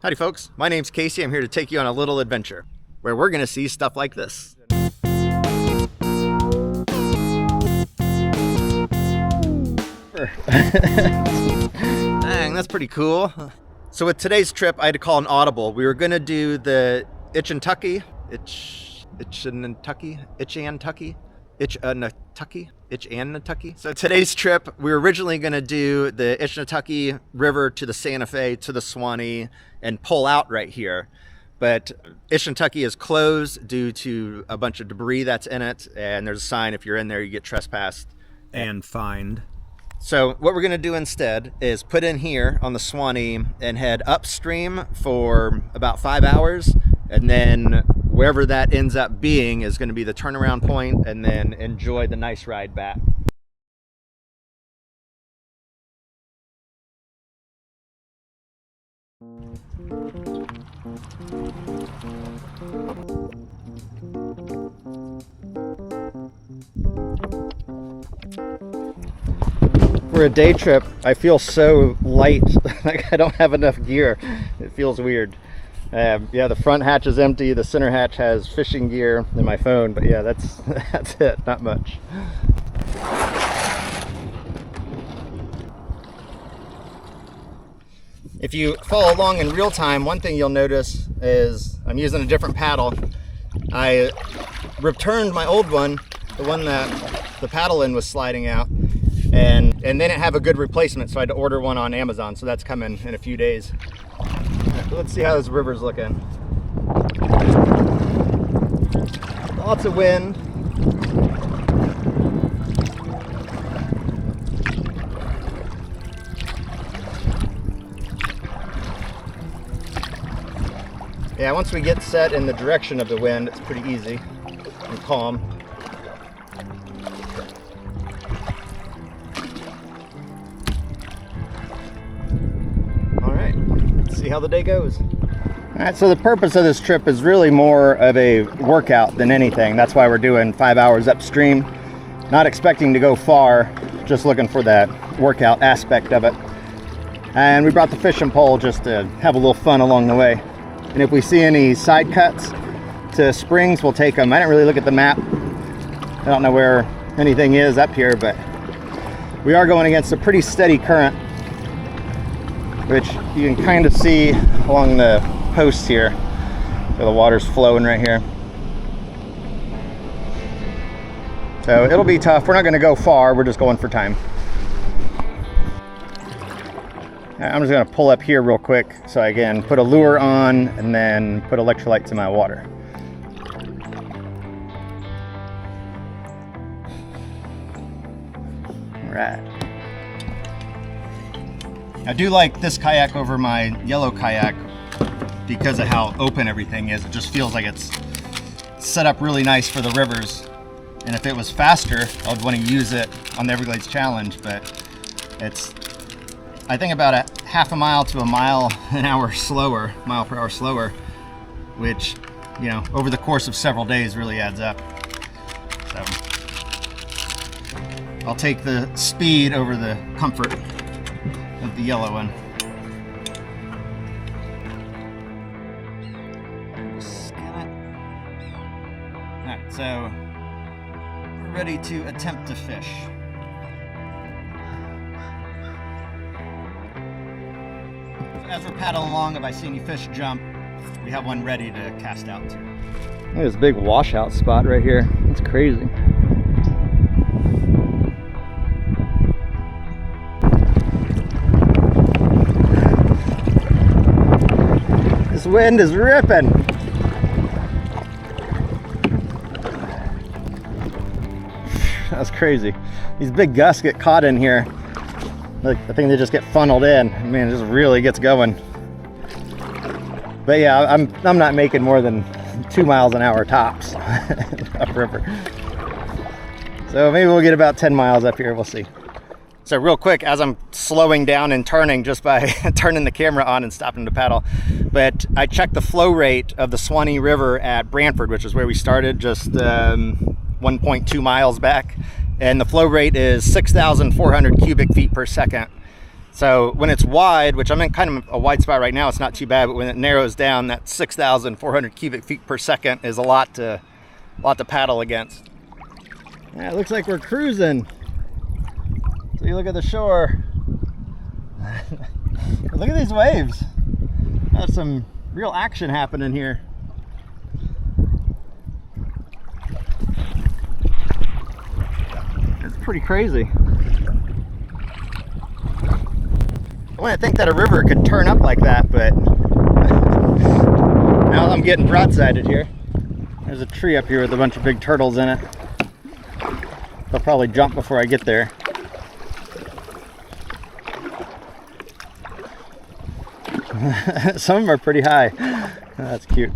Howdy folks, my name's Casey. I'm here to take you on a little adventure where we're gonna see stuff like this. Dang, that's pretty cool. So with today's trip, I had to call an audible. We were gonna do the Ichetucknee. So today's trip, we were originally going to do the Ichetucknee River to the Santa Fe to the Suwannee and pull out right here. But Ichetucknee is closed due to a bunch of debris that's in it. And there's a sign, if you're in there, you get trespassed. And fined. So what we're going to do instead is put in here on the Suwannee and head upstream for about 5 hours. And then wherever that ends up being is going to be the turnaround point, and then enjoy the nice ride back. For a day trip, I feel so light. Like I don't have enough gear. It feels weird. Yeah, the front hatch is empty. The center hatch has fishing gear and my phone, but yeah, that's it. Not much. If you follow along in real time, one thing you'll notice is I'm using a different paddle. I returned my old one, the one that the paddle in was sliding out, and they didn't have a good replacement, so I had to order one on Amazon. So that's coming in a few days. Let's see how this river's looking. Lots of wind. Yeah, once we get set in the direction of the wind, it's pretty easy and calm. See how the day goes. All right, so the purpose of this trip is really more of a workout than anything. That's why we're doing 5 hours upstream. Not expecting to go far, just looking for that workout aspect of it. And we brought the fishing pole just to have a little fun along the way. And if we see any side cuts to springs, we'll take them. I didn't really look at the map. I don't know where anything is up here, but we are going against a pretty steady current, which you can kind of see along the posts here. So the water's flowing right here. So it'll be tough. We're not gonna go far, we're just going for time. I'm just gonna pull up here real quick so I can put a lure on and then put electrolytes in my water. All right. I do like this kayak over my yellow kayak because of how open everything is. It just feels like it's set up really nice for the rivers. And if it was faster, I would want to use it on the Everglades Challenge, but it's, I think, about a half a mile to a mile per hour slower, which, you know, over the course of several days really adds up. So I'll take the speed over the comfort of the yellow one. Alright, so we're ready to attempt to fish. As we're paddling along, if I see any fish jump, we have one ready to cast out to. Look at this big washout spot right here. That's crazy. This wind is ripping. That's crazy. These big gusts get caught in here. Like, I think they just get funneled in. I mean, it just really gets going. But yeah, I'm not making more than 2 miles an hour tops upriver. So maybe we'll get about 10 miles up here. We'll see. So real quick, as I'm slowing down and turning just by turning the camera on and stopping to paddle, but I checked the flow rate of the Suwannee River at Brantford, which is where we started, just 1.2 miles back, and the flow rate is 6,400 cubic feet per second. So when it's wide, which I'm in kind of a wide spot right now, it's not too bad, but when it narrows down, that 6,400 cubic feet per second is a lot to paddle against. Yeah, it looks like we're cruising. So you look at the shore. Look at these waves. There's some real action happening here. It's pretty crazy. I wouldn't think that a river could turn up like that, but now I'm getting broadsided here. There's a tree up here with a bunch of big turtles in it. They'll probably jump before I get there. Some of them are pretty high. Oh, that's cute.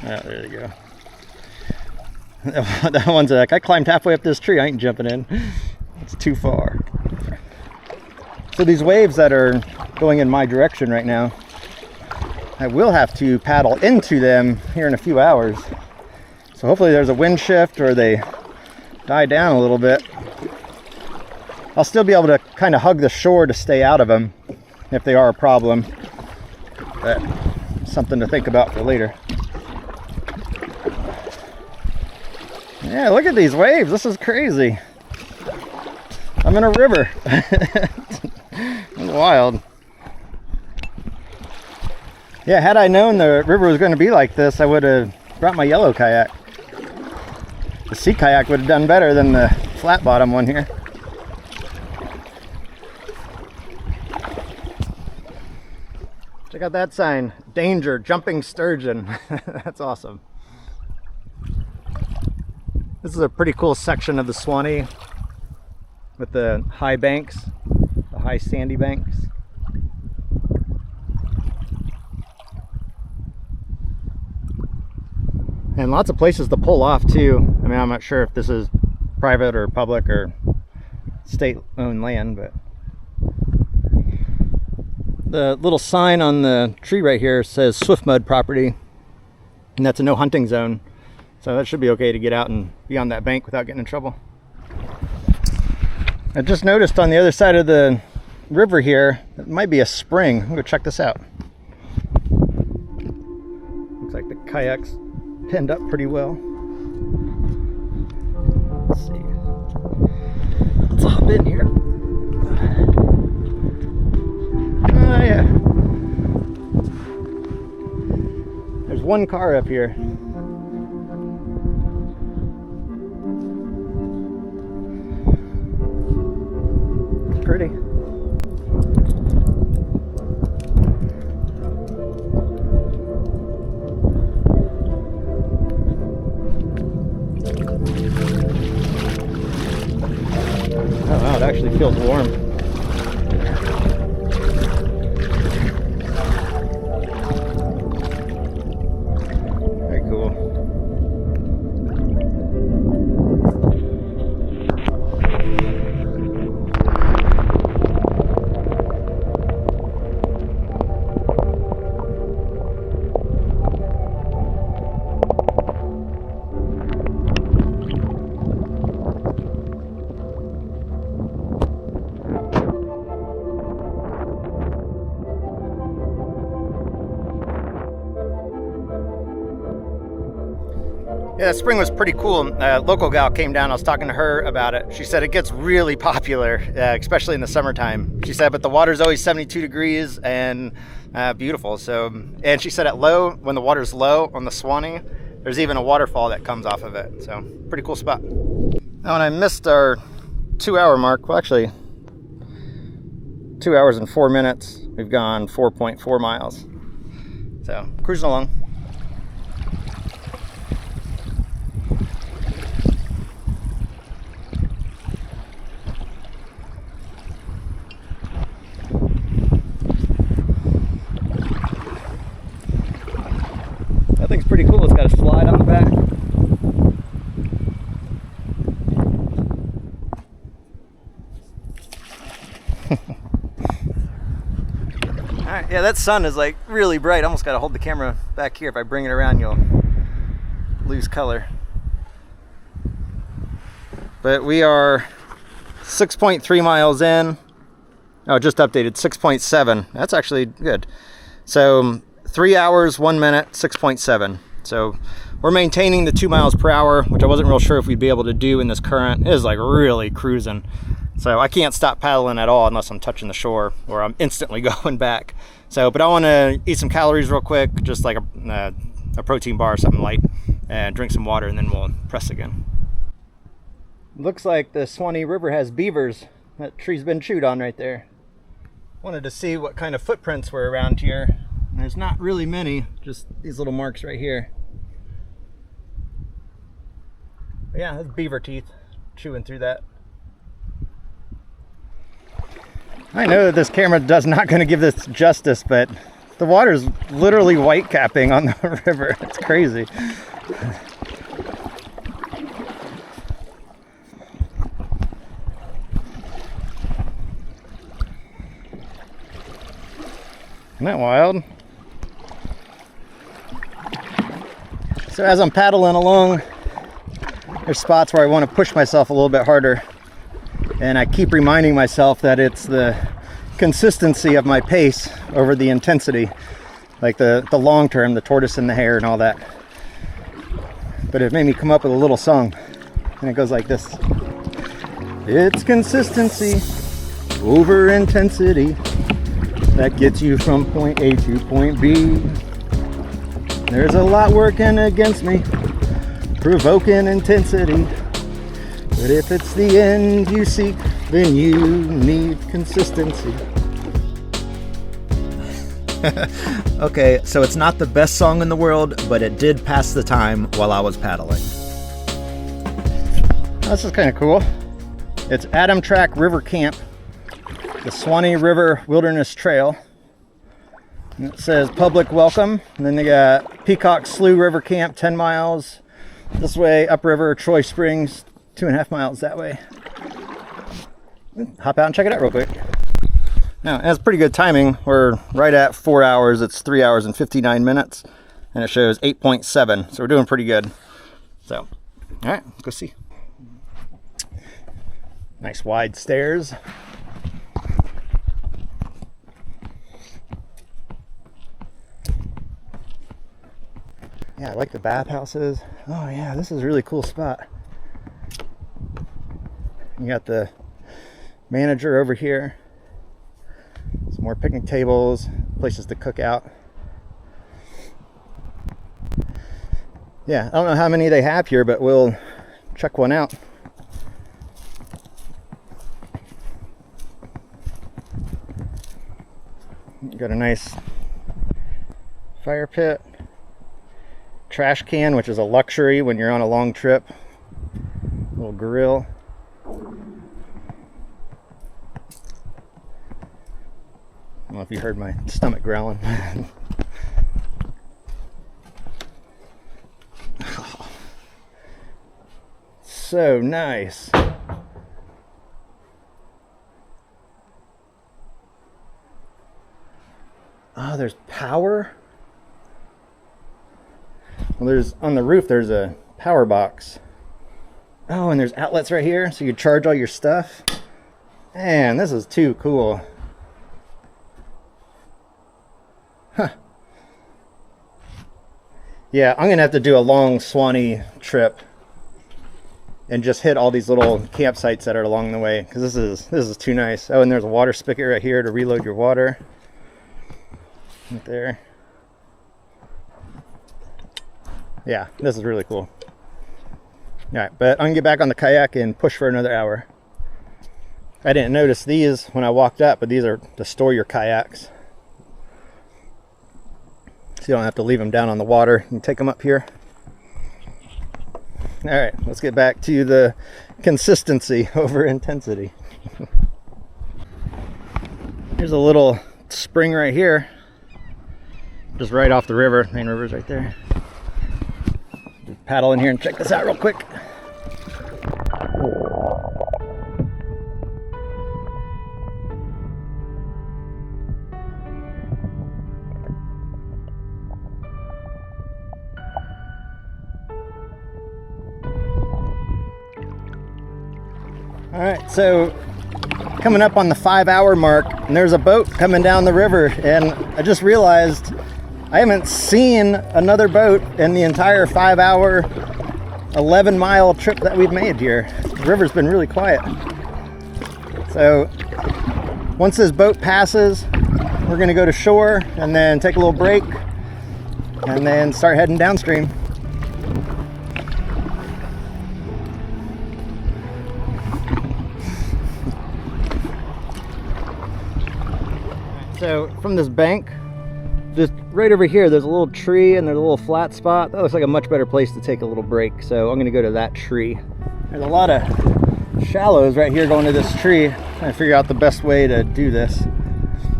Oh, there you go. That one's like, I climbed halfway up this tree, I ain't jumping in. It's too far. So these waves that are going in my direction right now, I will have to paddle into them here in a few hours. So hopefully there's a wind shift or they die down a little bit. I'll still be able to kind of hug the shore to stay out of them if they are a problem. But something to think about for later. Yeah, look at these waves. This is crazy. I'm in a river. It's wild. Yeah, had I known the river was going to be like this, I would have brought my yellow kayak. The sea kayak would have done better than the flat bottom one here. Check out that sign. Danger, jumping sturgeon. That's awesome. This is a pretty cool section of the Suwannee with the high banks, the high sandy banks. And lots of places to pull off too. I mean, I'm not sure if this is private or public or state-owned land, but the little sign on the tree right here says Swift Mud property, and that's a no hunting zone. So that should be okay to get out and be on that bank without getting in trouble. I just noticed on the other side of the river here, it might be a spring. We'll go check this out. Looks like the kayak's pinned up pretty well. Let's see. Let's hop in here. Oh yeah. There's one car up here. Pretty. Oh wow, it actually feels warm. Very cool. Yeah, that spring was pretty cool. Local gal came down. I was talking to her about it. She said it gets really popular, especially in the summertime. She said, but the water's always 72 degrees and beautiful. So, and she said at low, when the water's low on the Suwannee, there's even a waterfall that comes off of it. So, pretty cool spot. Now, when I missed our 2-hour mark, well, actually, 2 hours and 4 minutes, we've gone 4.4 miles. So, cruising along. That thing's pretty cool. It's got a slide on the back. Alright, yeah, that sun is like really bright. I almost got to hold the camera back here. If I bring it around, you'll lose color. but we are 6.3 miles in. Oh, just updated, 6.7. That's actually good. So 3 hours, 1 minute, 6.7. So we're maintaining the 2 miles per hour, which I wasn't real sure if we'd be able to do in this current. It is like really cruising. So I can't stop paddling at all unless I'm touching the shore, or I'm instantly going back. So, but I want to eat some calories real quick, just like a protein bar or something light, and drink some water, and then we'll press again. Looks like the Suwannee River has beavers. That tree's been chewed on right there. Wanted to see what kind of footprints were around here. There's not really many, just these little marks right here. But yeah, that's beaver teeth chewing through that. I know that this camera does not going to give this justice, but the water's literally white capping on the river. It's crazy. Isn't that wild? So as I'm paddling along, there's spots where I want to push myself a little bit harder. And I keep reminding myself that it's the consistency of my pace over the intensity. Like the long term, the tortoise and the hare and all that. But it made me come up with a little song. And it goes like this. It's consistency over intensity that gets you from point A to point B. There's a lot working against me, provoking intensity. But if it's the end you seek, then you need consistency. Okay, so it's not the best song in the world, but it did pass the time while I was paddling. This is kind of cool. It's Adam Track River Camp, the Suwannee River Wilderness Trail. And it says public welcome. And then they got Peacock Slough River Camp, 10 miles this way, upriver, Troy Springs, 2.5 miles that way. Hop out and check it out real quick. Now, it has pretty good timing. We're right at 4 hours. It's 3 hours and 59 minutes. And it shows 8.7. So we're doing pretty good. So, all right, let's go see. Nice wide stairs. Yeah, I like the bathhouses. Oh yeah, this is a really cool spot. You got the manager over here. Some more picnic tables, places to cook out. Yeah, I don't know how many they have here, but we'll check one out. Got a nice fire pit. Trash can, which is a luxury when you're on a long trip. Little grill. I don't know if you heard my stomach growling. So nice. Oh, there's power. Well, there's on the roof, there's a power box. Oh, and there's outlets right here, so you can charge all your stuff. Man, this is too cool. Huh. Yeah, I'm gonna have to do a long Suwannee trip and just hit all these little campsites that are along the way, because this is too nice. Oh, and there's a water spigot right here to reload your water. Right there. Yeah, this is really cool. All right, but I'm gonna get back on the kayak and push for another hour. I didn't notice these when I walked up, but these are to store your kayaks. So you don't have to leave them down on the water. You can take them up here. All right, let's get back to the consistency over intensity. Here's a little spring right here. Just right off the river. Main river's right there. Paddle in here and check this out real quick. right, so coming up on the 5-hour mark, and there's a boat coming down the river, and I just realized I haven't seen another boat in the entire 5-hour, 11-mile trip that we've made here. The river's been really quiet. So once this boat passes, we're gonna go to shore and then take a little break and then start heading downstream. So from this bank, just right over here, there's a little tree and there's a little flat spot. That looks like a much better place to take a little break. So I'm gonna go to that tree. There's a lot of shallows right here going to this tree. I'm trying to figure out the best way to do this.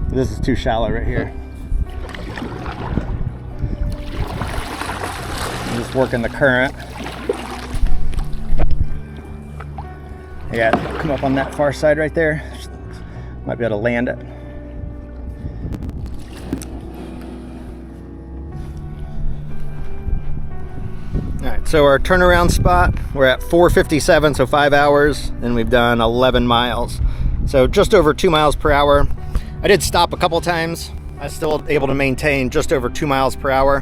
This is too shallow right here. I'm just working the current. Yeah, come up on that far side right there. Might be able to land it. Alright, so our turnaround spot, we're at 4:57, so 5 hours, and we've done 11 miles. So just over 2 miles per hour. I did stop a couple times. I was still able to maintain just over 2 miles per hour,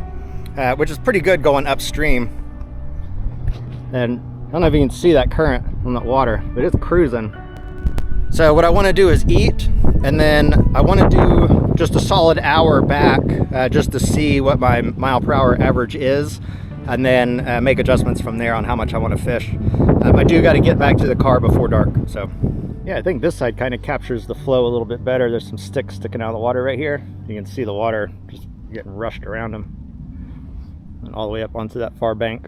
which is pretty good going upstream. And I don't know if you can see that current on that water, but it's cruising. So what I want to do is eat, and then I want to do just a solid hour back, just to see what my mile per hour average is, and then make adjustments from there on how much I want to fish. I do got to get back to the car before dark. So yeah, I think this side kind of captures the flow a little bit better. There's some sticks sticking out of the water right here. You can see the water just getting rushed around them and all the way up onto that far bank.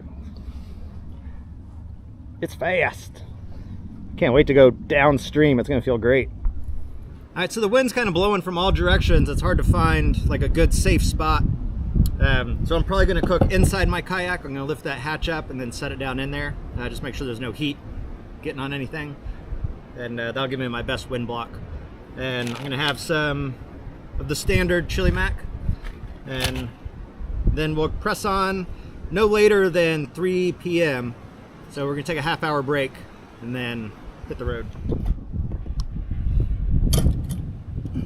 It's fast. Can't wait to go downstream. It's gonna feel great. All right, so the wind's kind of blowing from all directions. It's hard to find like a good safe spot. So I'm probably gonna cook inside my kayak. I'm gonna lift that hatch up and then set it down in there. Just make sure there's no heat getting on anything. And that'll give me my best wind block. And I'm gonna have some of the standard chili mac. And then we'll press on no later than 3 p.m. So we're gonna take a half-hour break and then hit the road.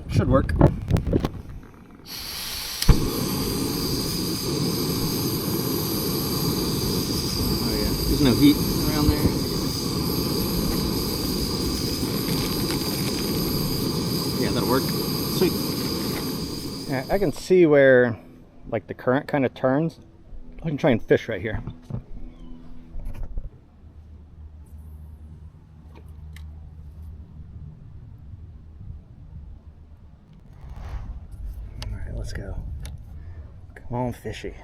Should work. There's no heat around there. Yeah, that'll work. Sweet. Yeah, I can see where like the current kind of turns. I can try and fish right here. All right, let's go. Come on, fishy.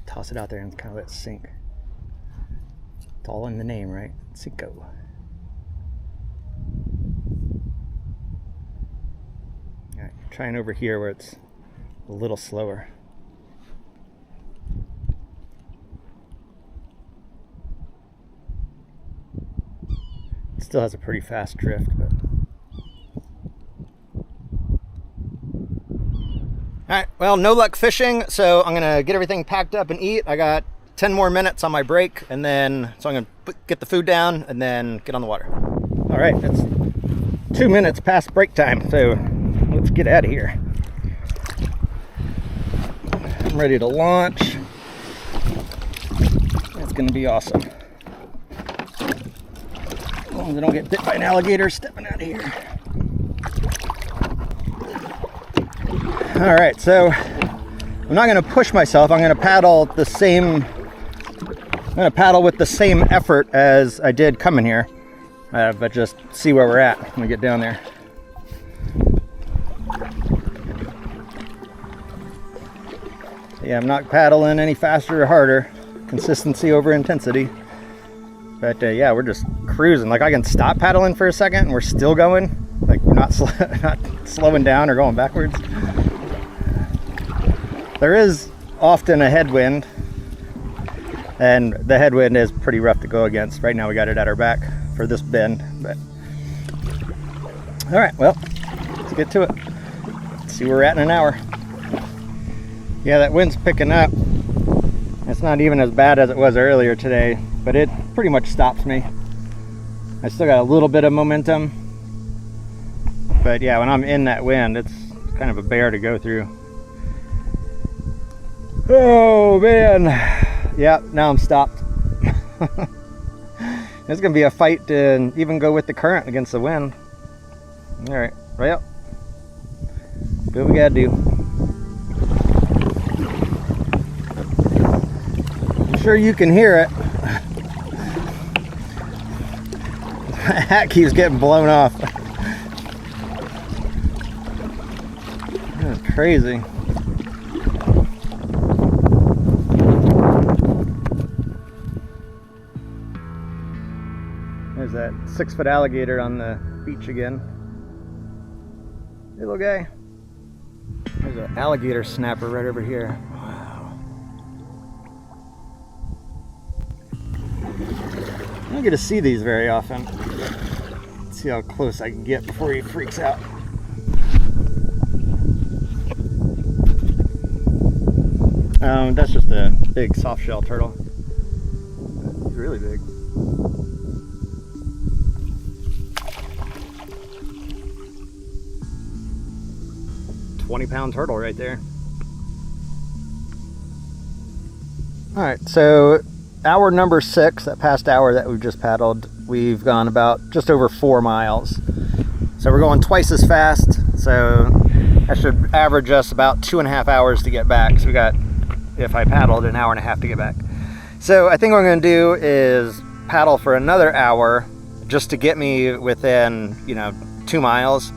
Toss it out there and kind of let it sink. It's all in the name, right? Cinco. All right, trying over here where it's a little slower. It still has a pretty fast drift, but. All right, well, no luck fishing, so I'm gonna get everything packed up and eat. I got 10 more minutes on my break, and then, so I'm gonna get the food down and then get on the water. All right, it's 2 minutes past break time, so let's get out of here. I'm ready to launch. It's gonna be awesome. As long as I don't get bit by an alligator stepping out of here. All right, so I'm not gonna push myself. I'm gonna paddle with the same effort as I did coming here, but just see where we're at when we get down there. Yeah, I'm not paddling any faster or harder. Consistency over intensity. But yeah, we're just cruising. Like I can stop paddling for a second and we're still going. Like we're not slowing down or going backwards. There is often a headwind, and the headwind is pretty rough to go against. Right now we got it at our back for this bend, but all right, well, let's get to it. Let's see where we're at in an hour. Yeah, that wind's picking up. It's not even as bad as it was earlier today, but it pretty much stops me. I still got a little bit of momentum, but yeah, when I'm in that wind, it's kind of a bear to go through. Oh man, yeah, now I'm stopped. It's gonna be a fight to even go with the current against the wind. All right, right up. Do what we gotta do. I'm sure you can hear it. My hat keeps getting blown off. That's crazy. There's that 6-foot alligator on the beach again. Hey, little guy. There's an alligator snapper right over here. Wow. I don't get to see these very often. Let's see how close I can get before he freaks out. That's just a big soft-shell turtle. He's really big. £20-pound turtle right there. All right, so hour number 6, that past hour that we've just paddled, we've gone about just over 4 miles. So we're going twice as fast, so that should average us about 2.5 hours to get back. So we got, if I paddled, an hour and a half to get back. So I think what I'm gonna do is paddle for another hour just to get me within, 2 miles,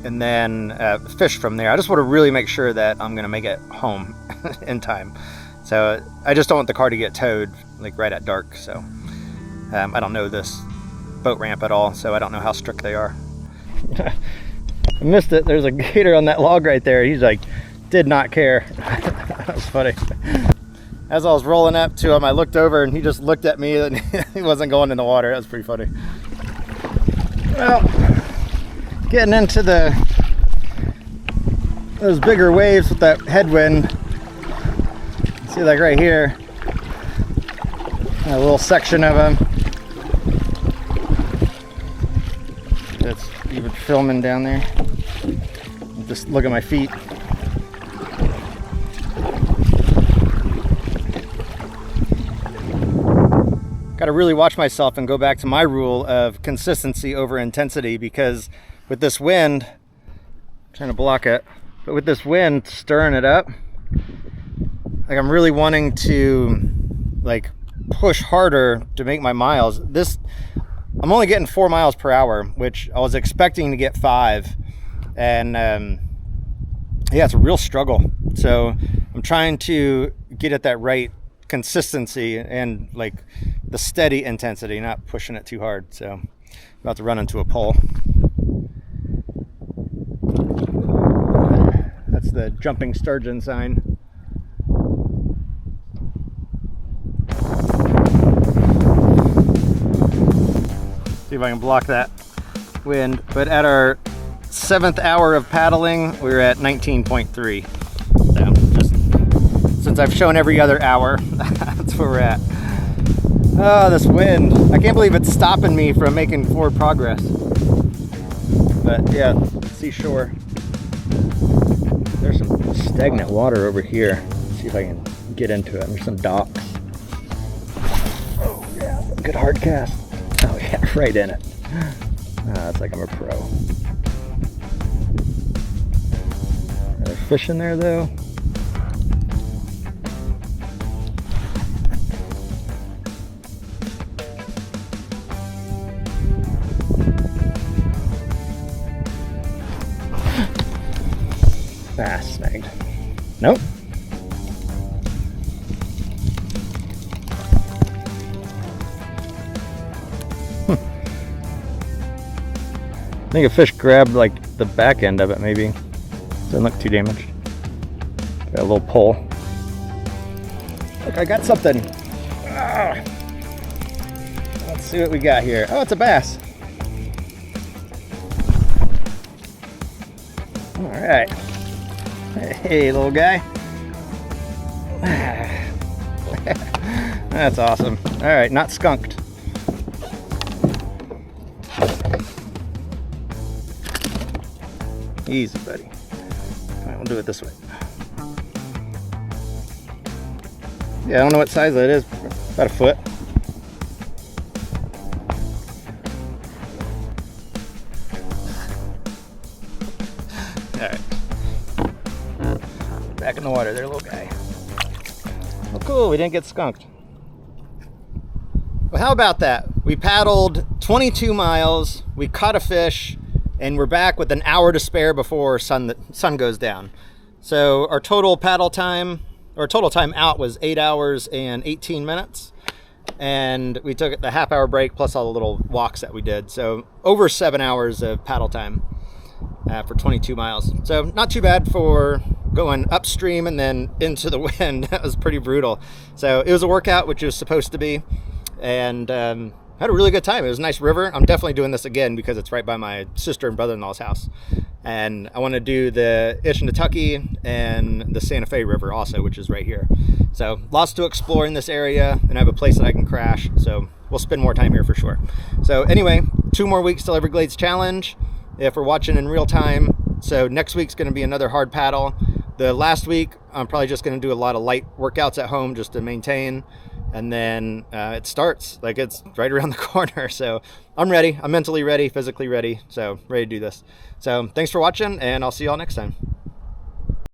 and then fish from there. I just want to really make sure that I'm gonna make it home in time. So I just don't want the car to get towed like right at dark. So I don't know this boat ramp at all, so I don't know how strict they are. I missed it. There's a gator on that log right there. He's like, did not care. That was funny. As I was rolling up to him, I looked over and he just looked at me and he wasn't going in the water. That was pretty funny. Well, getting into those bigger waves with that headwind. See, like right here, a little section of them. That's even filming down there. Just look at my feet. Got to really watch myself and go back to my rule of consistency over intensity, because with this wind, I'm trying to block it, but with this wind stirring it up, like I'm really wanting to like push harder to make my miles. I'm only getting 4 miles per hour, which I was expecting to get 5, and yeah, it's a real struggle. So I'm trying to get at that right consistency and like the steady intensity, not pushing it too hard. So I'm about to run into a pole. That's the jumping sturgeon sign. See if I can block that wind. But at our 7th hour of paddling, we were at 19.3. So just since I've shown every other hour, that's where we're at. Oh, this wind. I can't believe it's stopping me from making forward progress. But yeah, seashore. There's some stagnant water over here. Let's see if I can get into it. There's some docks. Oh yeah, good hard cast. Oh yeah, right in it. It's like I'm a pro. Are there fish in there though? Snagged. Nope. I think a fish grabbed like the back end of it, maybe. Doesn't look too damaged. Got a little pole. Look, I got something. Let's see what we got here. Oh, it's a bass. All right. Hey, little guy. That's awesome. All right, not skunked. Easy, buddy. All right, we'll do it this way. Yeah, I don't know what size that is. About a foot. All right. Back in the water there, little guy. Oh, cool. We didn't get skunked. Well, how about that? We paddled 22 miles. We caught a fish. And we're back with an hour to spare before sun goes down. So our total paddle time, or total time out, was 8 hours and 18 minutes. And we took the half-hour break plus all the little walks that we did. So over 7 hours of paddle time for 22 miles. So not too bad for going upstream and then into the wind. That was pretty brutal. So it was a workout, which it was supposed to be. And had a really good time. It was a nice river. I'm definitely doing this again because it's right by my sister and brother-in-law's house. And I want to do the Ichetucknee and the Santa Fe River also, which is right here. So lots to explore in this area, and I have a place that I can crash. So we'll spend more time here for sure. So anyway, 2 more weeks till Everglades Challenge if we're watching in real time. So next week's going to be another hard paddle. The last week, I'm probably just going to do a lot of light workouts at home just to maintain. And then it starts, like it's right around the corner. So I'm ready. I'm mentally ready, physically ready. So ready to do this. So thanks for watching, and I'll see you all next time.